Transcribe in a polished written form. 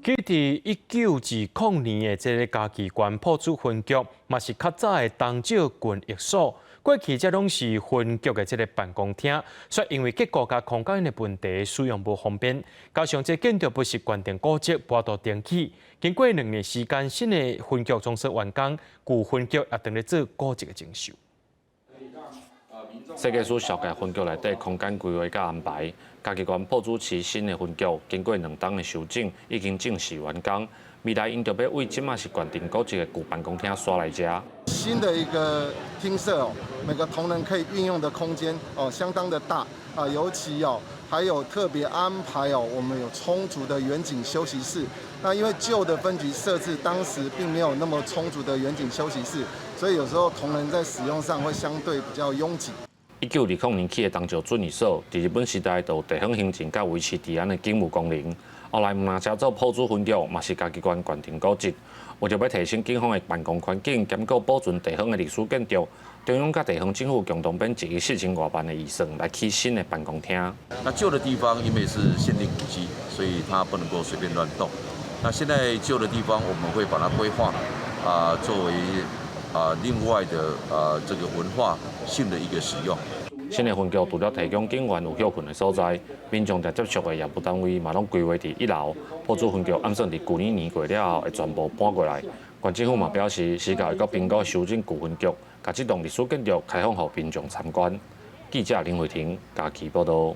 佢伫1920年的这个嘉义县埔子分局，嘛是较早的东少郡役所。过去这拢是分局的这个办公厅，却因为结构甲空间的问题，使用不方便。加上这建筑不是关定古迹，无多登记。经过2年时间，新的分局总算完工，旧分局也等咧做古迹的整修。设计师小改分局内底空间规划甲安排，嘉义县埔子市新的分局经过2冬的修整，已经正式完工。未来因就要为即马是关定古迹的旧办公厅刷来遮。新的一个厅舍每个同仁可以运用的空间相当的大啊，尤其还有特别安排我们有充足的远景休息室。那因为旧的分局设置当时并没有那么充足的远景休息室，所以有时候同仁在使用上会相对比较拥挤。1920年起的东石准役所，伫日本时代就有地方行政甲维持治安的警务功能。后来唔拿车做埔子分局，嘛是嘉义县关定古迹，为着要提升警方的办公环境，兼顾保存地方的历史建筑，中央甲地方政府共同编1亿4000多万的预算来起新的办公厅。那旧的地方因为是限定古迹，所以它不能够随便乱动。那现在旧的地方我们会把它规划作为另外的这个文化性的一个使用。新的分局除了提供警员有休困的所在，民众在接触的业务单位嘛拢规划伫1楼。埔子分局按算伫去年年过了后会全部搬过来。县政府嘛表示，时间会搁评估修整旧分局，甲这栋历史建筑开放予民众参观。记者林慧婷嘉义报道。